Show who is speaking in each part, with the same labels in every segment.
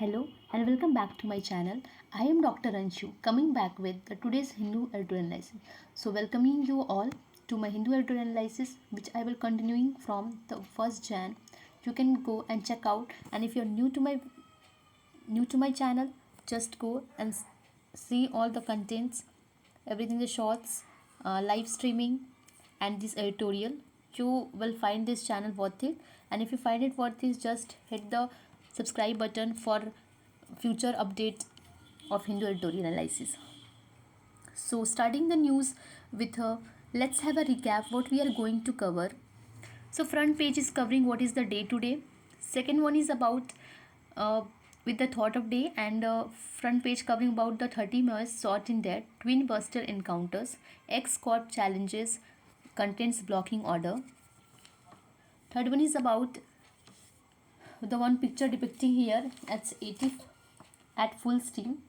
Speaker 1: Hello and welcome back to my channel. I am Dr. Anshu coming back with today's Hindu editorial analysis. So welcoming you all to my Hindu editorial analysis, which I will continuing from the first Jan. You can go and check out, and if you're new to my channel, just go and see all the contents, everything, the shorts, live streaming, and this editorial. You will find this channel worth it, and if you find it worth it, just hit the subscribe button for future updates of Hindu editorial analysis. So starting the news with let's have a recap what we are going to cover. So front page is covering what is the day to day. Second one is about uh, with the thought of day, and front page covering about the 30 most sought in death, twin buster encounters, X Corp challenges, contents blocking order. Third one is about the one picture depicting here at 80 at full steam,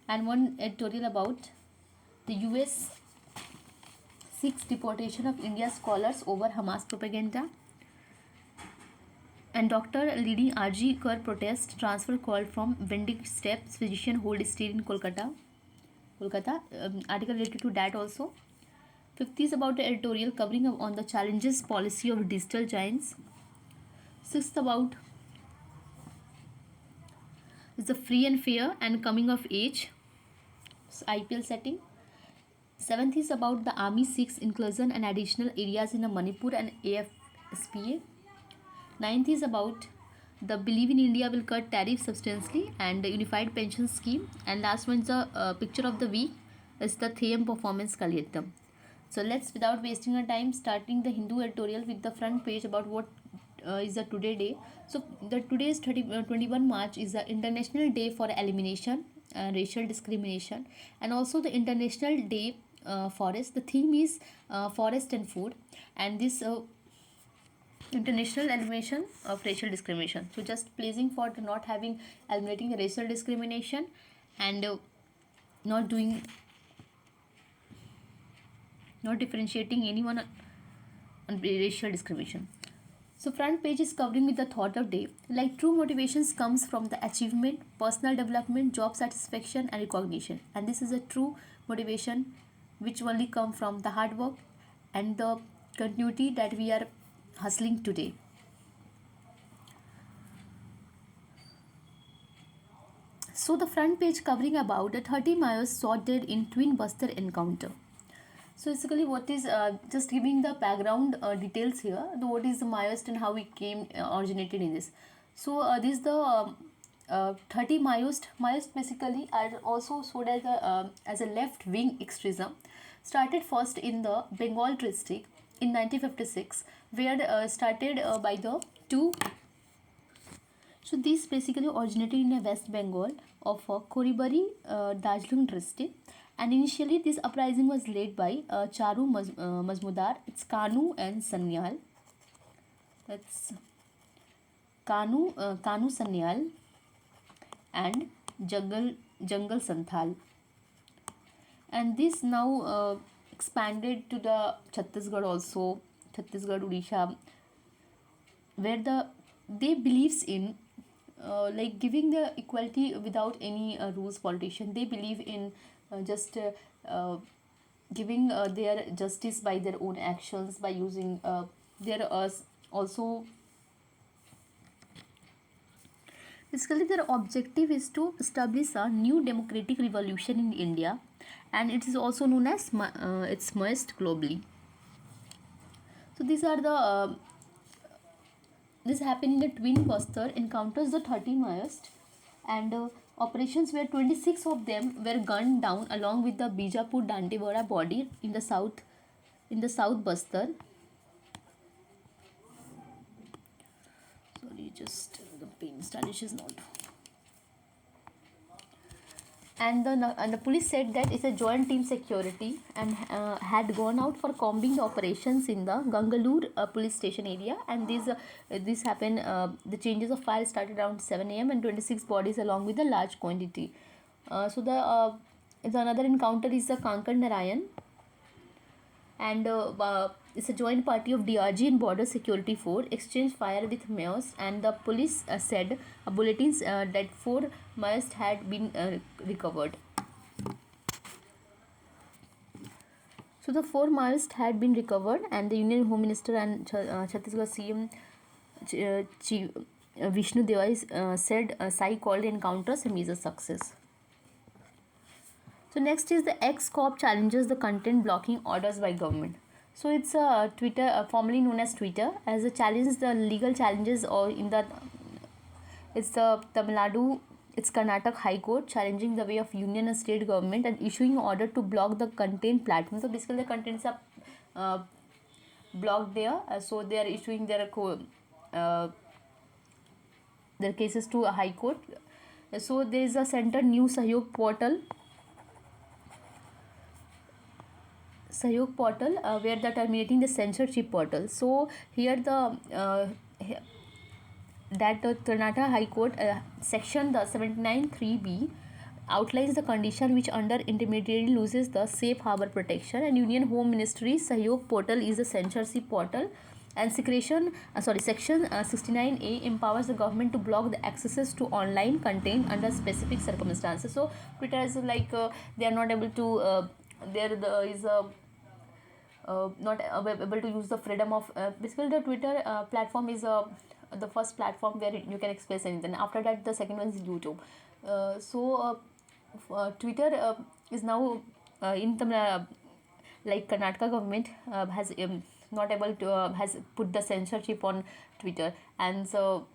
Speaker 1: and one editorial about the US seeks deportation of India scholars over Hamas propaganda, and doctor leading RG Kar protest transfer called from Vendic steps physician hold stay in Kolkata. Article related to that also. Fifth is about the editorial covering on the challenges policy of digital giants. Sixth about is the free and fair and coming of age IPL setting. Seventh is about the army seeks inclusion and additional areas in Manipur and AFSPA. Ninth is about the Believe in India will cut tariffs substantially and the unified pension scheme. And last one is the picture of the week is the Theam performance Kalyatam. So let's, without wasting our time, starting the Hindu editorial with the front page about what is the today day. So the today's 21 March is the International Day for Elimination Racial Discrimination, and also the International Day Forest. The theme is forest and food, and this international elimination of racial discrimination. So just pleasing for not having eliminating the racial discrimination, and not doing not differentiating anyone on racial discrimination. So front page is covering with the thought of day, like true motivations comes from the achievement, personal development, job satisfaction and recognition, and this is a true motivation which only come from the hard work and the continuity that we are hustling today. So the front page covering about the 30 miles sorted in twin buster encounter. So basically what is just giving the background details here, what is the Maoist and how it came originated in this. So this is the 30 Maoist basically are also sold as a left wing extremism, started first in the Bengal district in 1956, where started by the two. So this basically originated in West Bengal of Koribari, Darjeeling district, and initially this uprising was led by Charu Mazmudar, it's Kanu and Sanyal. That's Kanu Sanyal and Jungle Santhal. And this now expanded to the Chhattisgarh also, Chhattisgarh, Odisha, where they believes in like giving the equality without any rules politician. They believe in just giving their justice by their own actions, by using their also basically their objective is to establish a new democratic revolution in India, and it is also known as it's Maoist globally. So these are the this happened in the twin buster encounters the 30 Maoist, and operations where 26 of them were gunned down along with the Bijapur Dantewada body in the south Bastar. Sorry, just the pain stylish is not. And the police said that it's a joint team security, and had gone out for combing the operations in the Gangalore police station area, and this happened, the changes of fire started around 7 a.m. and 26 bodies along with a large quantity. So the another encounter is the Kankar Narayan, and it's a joint party of DRG and Border Security Force exchanged fire with Maoist, and the police said bulletins that 4 Maoists had been recovered. So the 4 Maoists had been recovered, and the Union Home Minister and Chhattisgarh CM Vishnu Devai said Sai called the encounters a major success. So next is the X-Corp challenges the content blocking orders by government. So it's a Twitter, formerly known as Twitter, as a challenge the legal challenges or in the it's the Tamil Nadu, it's Karnataka High Court challenging the way of union and state government and issuing order to block the content platform. So basically the contents are blocked there, so they are issuing their cases to a high court. So there is a center new Sahyog portal where they are terminating the censorship portal. So here that Karnataka High Court section the 79(3)(b) outlines the condition which under intermediary loses the safe harbor protection, and Union Home Ministry Sahyog portal is a censorship portal, and section 69A empowers the government to block the accesses to online content under specific circumstances. So Twitter is like they are not able to not able to use the freedom of basically the Twitter platform is the first platform where you can express anything. After that the second one is YouTube. Twitter is now in the like Karnataka government has not able to has put the censorship on Twitter, and so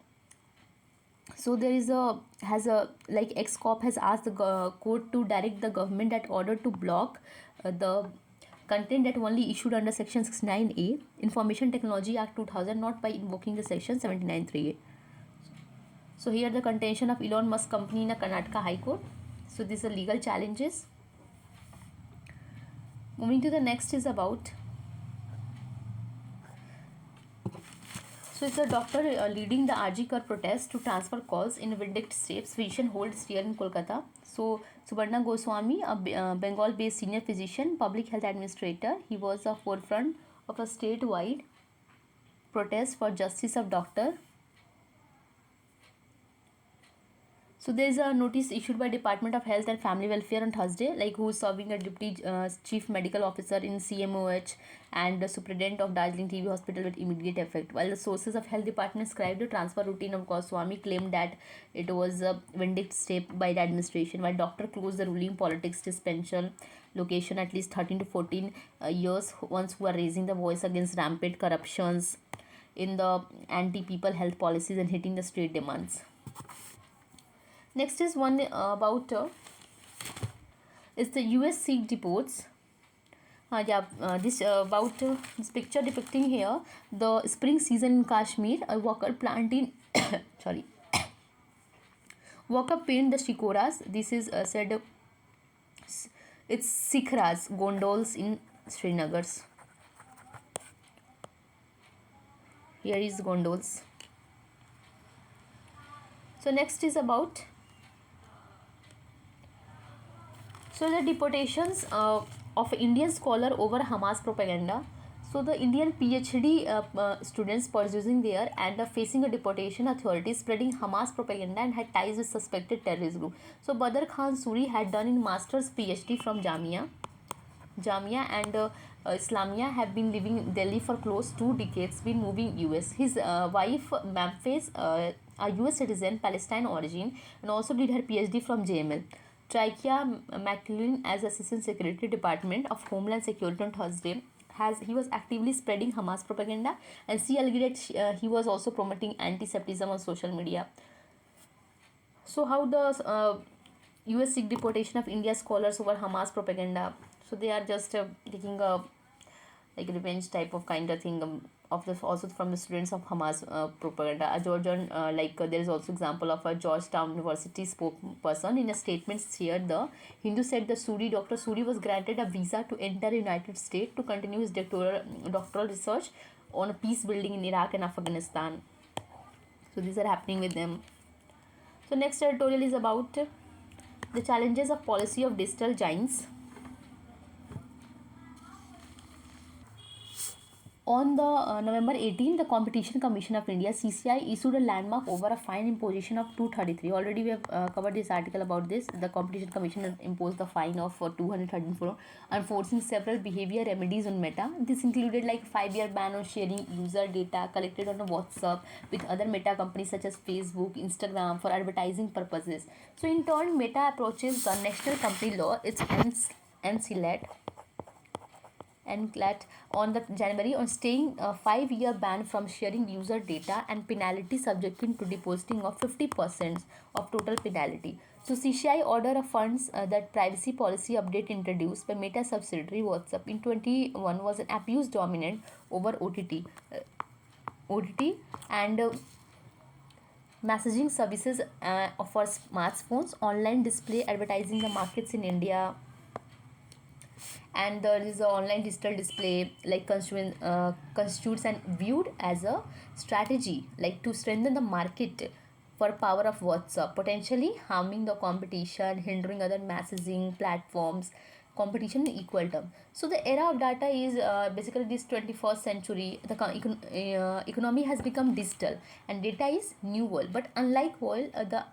Speaker 1: there is like X-Corp has asked the court to direct the government that order to block the content that only issued under section 69A Information Technology Act 2000, not by invoking the section 79(3)(a). So here the contention of Elon Musk company in a Karnataka High Court. So these are legal challenges. Moving to the next is about, so it's a doctor leading the RG Kar protest to transfer calls in Vindictive States physician holds here in Kolkata. So Subarna Goswami, a Bengal-based senior physician, public health administrator, he was a forefront of a statewide protest for justice of doctor. So there is a notice issued by Department of Health and Family Welfare on Thursday, like who is serving a deputy chief medical officer in CMOH and the superintendent of Darjeeling TB hospital with immediate effect. While the sources of health department described the transfer routine of Goswami, claimed that it was a vindictive step by the administration, while doctor closed the ruling politics dispensation location at least 13 to 14 years ones who are raising the voice against rampant corruptions in the anti-people health policies and hitting the state demands. Next is one about is the US Sikh deports. This picture depicting here the spring season in Kashmir. A worker planting worker paint the shikoras. This is said it's Sikhras gondolas in Srinagar. Here is gondolas. So next is about, so the deportations of Indian scholar over Hamas propaganda. So the Indian PhD students pursuing there and facing a deportation authorities spreading Hamas propaganda and had ties with suspected terrorist group. So Badr Khan Suri had done in master's PhD from Jamia and Islamia, have been living in Delhi for close 2 decades, been moving US. His wife Memphis, a US citizen, Palestine origin, and also did her PhD from JML. Trikia McLean, as Assistant Secretary Department of Homeland Security on Thursday, he was actively spreading Hamas propaganda, and she alleged he was also promoting anti-Semitism on social media. So how the US Sikh deportation of India scholars over Hamas propaganda? So they are just taking a like revenge type of kind of thing of the also from the students of Hamas propaganda. A Georgian there is also example of a Georgetown University spokesperson in a statement shared. The Hindu said the Dr. Suri was granted a visa to enter the United States to continue his doctoral research on peace building in Iraq and Afghanistan. So these are happening with them. So next editorial is about the challenges of policy of digital giants. On the November 18, the Competition Commission of India (CCI) issued a landmark over a fine imposition of 233. Already we have covered this article about this. The Competition Commission has imposed the fine of 213 for enforcing several behavior remedies on Meta. This included like 5-year ban on sharing user data collected on a WhatsApp with other Meta companies such as Facebook, Instagram for advertising purposes. So in turn, Meta approaches the national company law. Its NCLAT NCLAT on the January on staying a 5-year ban from sharing user data and penalty subjecting to depositing of 50% of total penalty. So CCI order of funds that privacy policy update introduced by Meta subsidiary WhatsApp in 21 was an abuse dominant over OTT and messaging services for smartphones, online display advertising the markets in India, and there is a online digital display like constitutes and viewed as a strategy like to strengthen the market for power of WhatsApp, potentially harming the competition, hindering other messaging platforms competition in equal term. So the era of data is basically this 21st century. The economy has become digital and data is new world, but unlike oil, the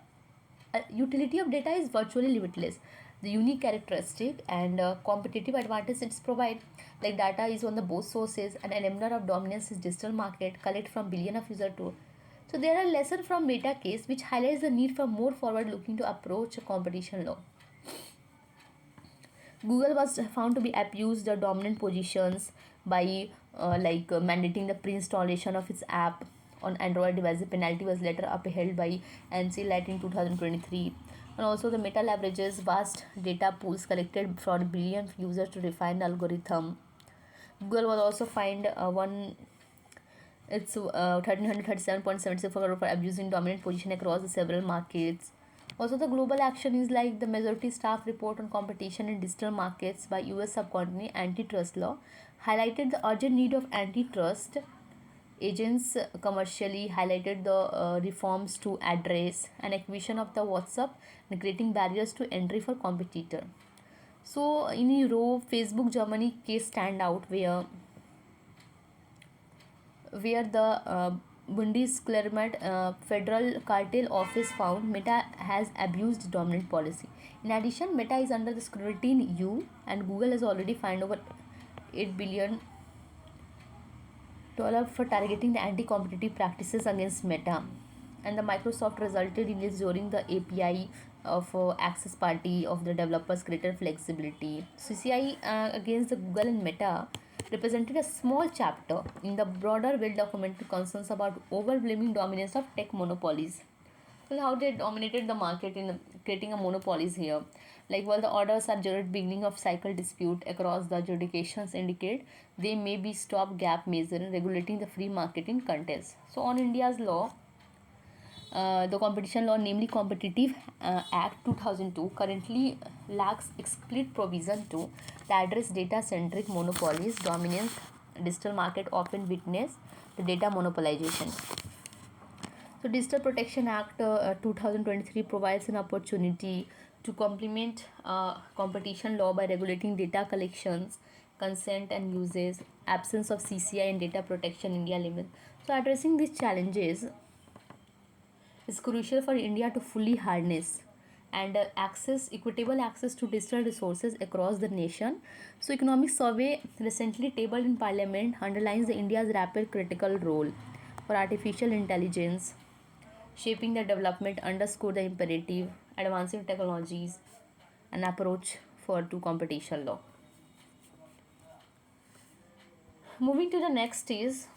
Speaker 1: utility of data is virtually limitless. The unique characteristic and competitive advantage it's provide, like data is on the both sources, and an enabler of dominance is digital market collect from billion of user too. So there are lessons from Meta case which highlights the need for more forward looking to approach a competition law. Google was found to be abused the dominant positions by mandating the pre-installation of its app on Android device. The penalty was later upheld by NCLAT in 2023. And also the Meta leverages vast data pools collected from billions of users to refine the algorithm. Google was also fined 1337.76 crore for abusing dominant position across the several markets. Also, the global action is like the majority staff report on competition in digital markets by US subcontinent antitrust law highlighted the urgent need of antitrust agents commercially, highlighted the reforms to address an acquisition of the WhatsApp and creating barriers to entry for competitor. So in Europe, Facebook Germany case stand out where the Bundeskartellamt Federal Cartel Office found Meta has abused dominant policy. In addition, Meta is under the scrutiny in EU, and Google has already fined over $8 billion for targeting the anti-competitive practices against Meta. And the Microsoft resulted in this during the API of access party of the developers greater flexibility. CCI against the Google and Meta represented a small chapter in the broader well-documented concerns about overwhelming dominance of tech monopolies. Well, how they dominated the market in creating a monopolies here. Like while the orders are just beginning of cycle dispute across the jurisdictions indicate they may be stop-gap measure in regulating the free market in contest. So on India's law, the competition law, namely Competitive Act 2002, currently lacks explicit provision to address data-centric monopolies dominance. Digital market often witness the data monopolization. So Digital Protection Act 2023 provides an opportunity to complement competition law by regulating data collections, consent and uses, absence of CCI and data protection India limit. So addressing these challenges is crucial for India to fully harness and equitable access to digital resources across the nation. So economic survey recently tabled in parliament underlines the India's rapid critical role for artificial intelligence shaping the development, underscore the imperative advancing technologies and approach for to competition law. Moving to the next is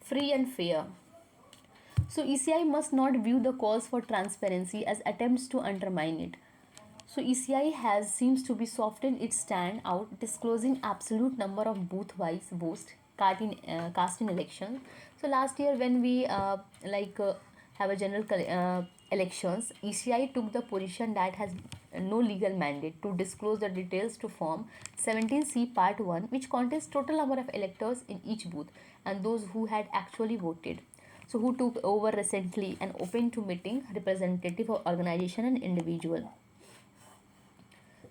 Speaker 1: free and fair. So ECI must not view the calls for transparency as attempts to undermine it. So ECI has seems to be softened its stand out, disclosing absolute number of booth-wise votes cast in elections. So last year when we have a general elections, ECI took the position that has no legal mandate to disclose the details to form 17C Part 1, which contains total number of electors in each booth and those who had actually voted. So who took over recently and open to meeting representative of organization and individual.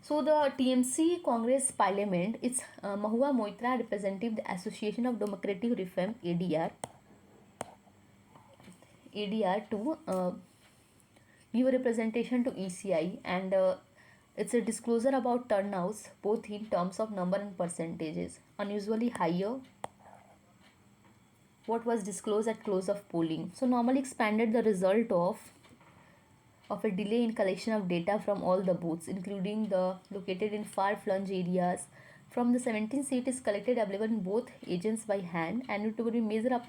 Speaker 1: So the TMC Congress Parliament, it's Mahua Moitra representative the Association of Democratic Reform ADR to give a representation to ECI, and it's a disclosure about turnouts both in terms of number and percentages. Unusually higher what was disclosed at close of polling. So normally expanded the result of a delay in collection of data from all the booths, including the located in far-flung areas. From the 17 seat is collected available in both agents by hand, and it will be major up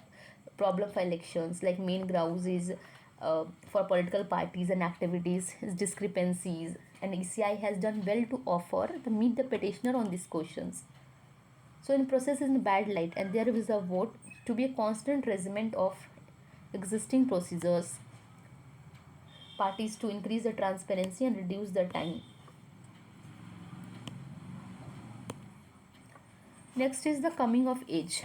Speaker 1: problem for elections. Like main grounds is for political parties and activities is discrepancies, and ECI has done well to offer the meet the petitioner on these questions. So in process is in bad light, and there is a vote to be a constant resume of existing procedures parties to increase the transparency and reduce the time. Next is the coming of age.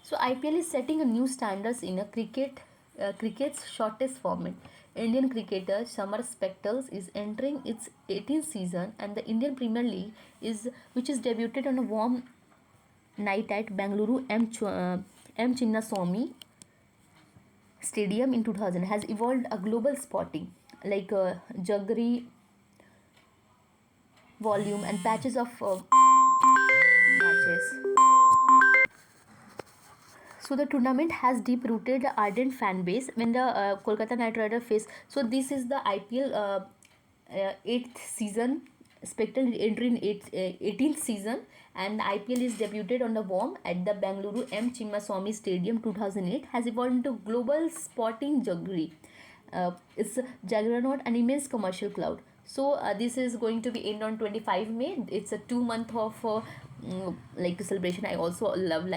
Speaker 1: So IPL is setting a new standards in a cricket's shortest format. Indian cricketer Samar Spectals is entering its 18th season, and the Indian Premier League is which is debuted on a warm night at Bengaluru M. Chinnaswamy Stadium in 2000 has evolved a global spotting like jugglery volume and patches of matches. So the tournament has deep-rooted ardent fan base when the Kolkata Knight Rider face. So this is the IPL 8th season, Spectral entry in 18th season, and the IPL is debuted on the warm at the Bengaluru M. Chinnaswamy Stadium 2008 has evolved into global sporting jugglery. It's a juggernaut, an immense commercial cloud. So this is going to be end on 25 May. It's a 2 month of like celebration. I also love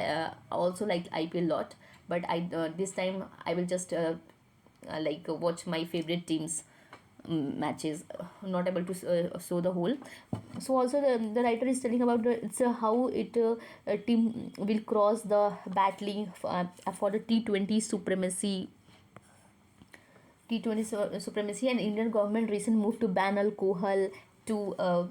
Speaker 1: also like IPL lot, but I this time I will just like watch my favorite teams matches, not able to show the whole. So also the writer is telling about it's how it team will cross the battling for the T20 supremacy, and Indian government recent move to ban alcohol to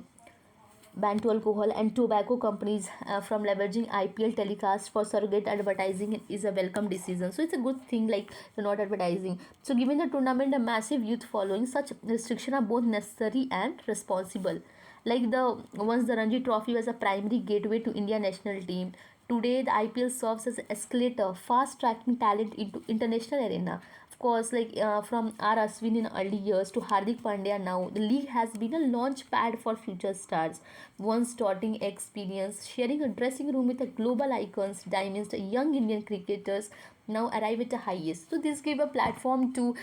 Speaker 1: ban to alcohol and tobacco companies from leveraging IPL telecast for surrogate advertising is a welcome decision. So it's a good thing like the not advertising. So given the tournament a massive youth following, such restriction are both necessary and responsible. Like the once the Ranji Trophy was a primary gateway to India national team, today the IPL serves as an escalator, fast tracking talent into international arena. Of course, like from R. Ashwin in early years to Hardik Pandya now, the league has been a launch pad for future stars. Once starting experience, sharing a dressing room with a global icons, diamonds, young Indian cricketers now arrive at the highest. So this gave a platform to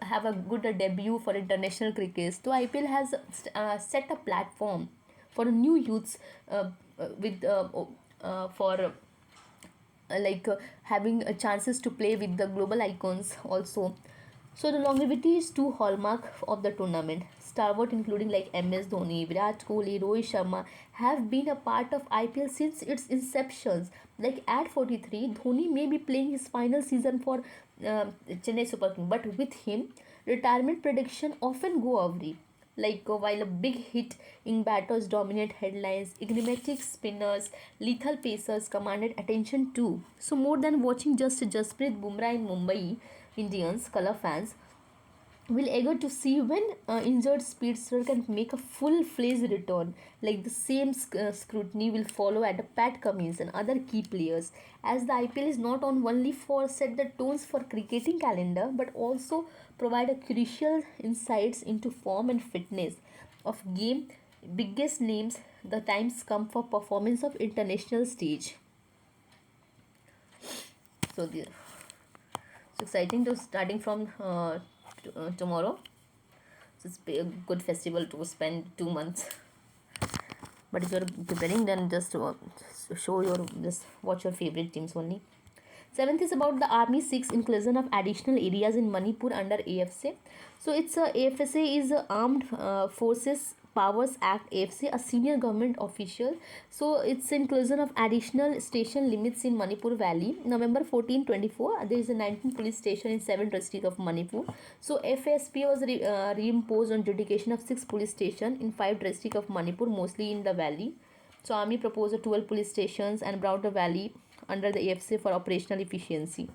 Speaker 1: have a good debut for international cricket. So IPL has set a platform for new youths with for having chances to play with the global icons also. So the longevity is two hallmark of the tournament. Stalwart including like MS Dhoni, Virat Kohli, Rohit Sharma have been a part of IPL since its inceptions. Like at 43, Dhoni may be playing his final season for Chennai Super King, but with him, retirement prediction often go awry. Like while a big hitting batters dominate headlines, enigmatic spinners, lethal pacers commanded attention too. So more than watching just Jasprit Bumrah in Mumbai Indians, color fans will eager to see when injured speedster can make a full-fledged return. Like the same scrutiny will follow at Pat Cummins and other key players, as the IPL is not on only for set the tones for cricketing calendar, but also provide a crucial insights into form and fitness of game. Biggest names, the times come for performance of international stage. So the so exciting to starting from tomorrow. So it's a good festival to spend 2 months. But if you're preparing, then just show your just watch your favorite teams only. Seventh is about the Army 6 inclusion of additional areas in Manipur under AFSA. So it's AFSA is Armed Forces Powers Act AFC, a senior government official. So it's inclusion of additional station limits in Manipur Valley. November 1424, there is a 19 police station in 7 districts of Manipur. So FSP was reimposed on dedication of 6 police stations in 5 districts of Manipur, mostly in the valley. So army proposed 12 police stations and brought the valley under the AFC for operational efficiency.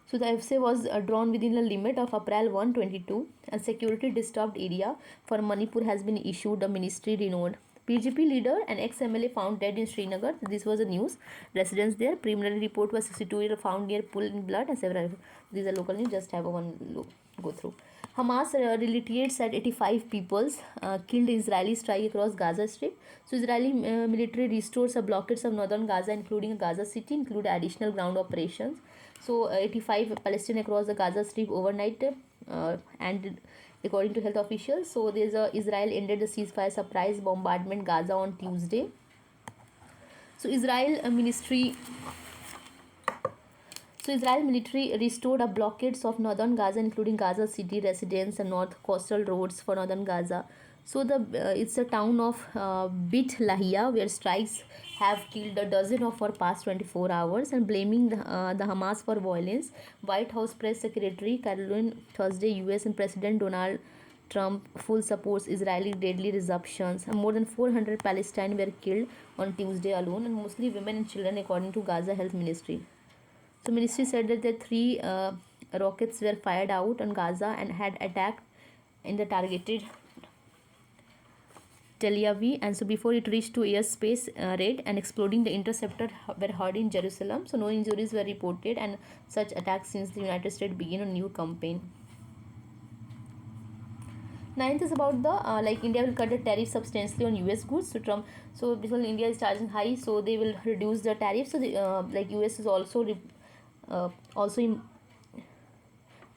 Speaker 1: So the FSA was drawn within the limit of April 122, and security disturbed area for Manipur has been issued a ministry renowned. PGP leader and ex-MLA found dead in Srinagar. This was the news. Residents there. Preliminary report was 62 found near pool in blood and several. These are local news. Just have a one look, go through. Hamas retaliates at 85 peoples killed Israeli strike across Gaza Strip. So Israeli military restores a blockades of northern Gaza, including Gaza City, include additional ground operations. So 85 Palestinians across the Gaza Strip overnight, and according to health officials. So there's a Israel ended the ceasefire surprise bombardment Gaza on Tuesday. So Israel military restored a blockades of northern Gaza, including Gaza City residents and north coastal roads for northern Gaza. So it's a town of Bit Lahia where strikes have killed a dozen of for past 24 hours, and blaming the Hamas for violence. White House press secretary Caroline Thursday, US and President Donald Trump full supports Israeli deadly resumptions. More than 400 Palestinians were killed on Tuesday alone, and mostly women and children, according to Gaza Health Ministry. So ministry said that the 3 rockets were fired out on Gaza and had attacked in the targeted Tel Aviv, and so before it reached to airspace raid and exploding, the interceptor were heard in Jerusalem. So no injuries were reported, and such attacks since the United States began a new campaign. 9th is about the India will cut the tariff substantially on US goods. So Trump, so because India is charging high, so they will reduce the tariff. So the US is also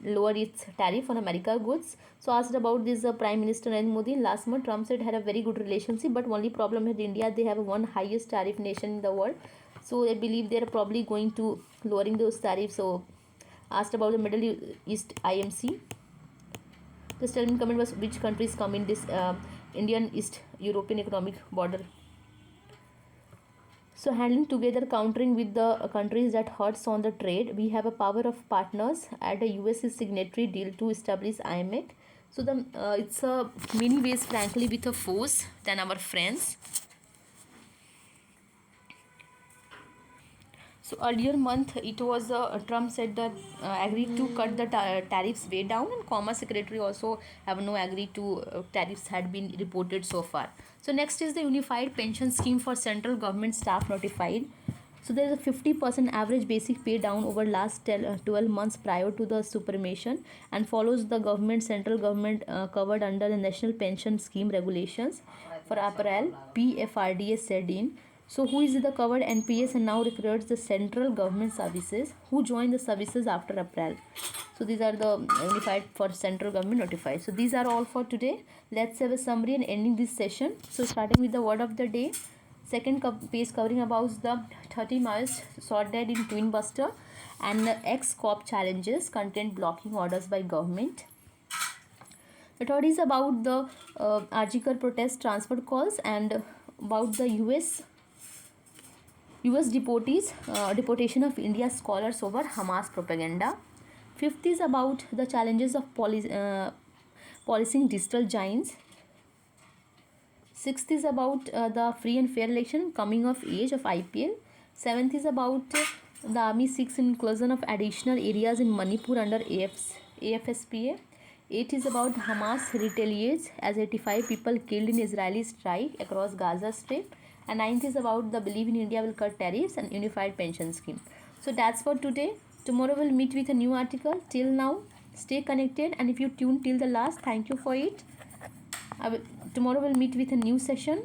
Speaker 1: lower its tariff on America goods. So asked about this, Prime Minister Narendra Modi last month, Trump said had a very good relationship, but only problem with India, they have one highest tariff nation in the world. So I believe they are probably going to lowering those tariffs. So asked about the Middle East IMC. The statement comment was which countries come in this Indian East European economic border. So handling together, countering with the countries that hurts on the trade, we have a power of partners at a US signatory deal to establish IMF. So it's a many ways frankly with a force than our friends. So earlier month it was Trump said that agreed to cut the tariffs way down, and Commerce Secretary also have no agreed to tariffs had been reported so far. So next is the Unified Pension Scheme for central government staff notified. So there is a 50% average basic pay down over last 12 months prior to the superannuation, and follows the central government covered under the National Pension Scheme regulations for April. PFRDA said in. So who is the covered NPS and now recruits the central government services who join the services after April. So these are the unified for central government notified. So these are all for today. Let's have a summary and ending this session. So starting with the word of the day. Second page covering about the 30 miles shot dead in Twin Buster and ex-cop challenges content blocking orders by government. The third is about the Arjikar protest transfer calls and about the US deportation of India scholars over Hamas propaganda. Fifth is about the challenges of policing digital giants. Sixth is about the free and fair election coming of age of IPL. Seventh is about the army seeks inclusion of additional areas in Manipur under AFSPA. Eighth is about Hamas retaliates as 85 people killed in Israeli strike across Gaza Strip. And ninth is about the belief in India will cut tariffs and unified pension scheme. So that's for today. Tomorrow we'll meet with a new article. Till now, stay connected, and if you tuned till the last, thank you for it. Tomorrow we'll meet with a new session.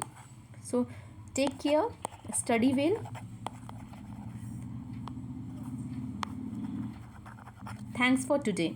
Speaker 1: So take care, study well. Thanks for today.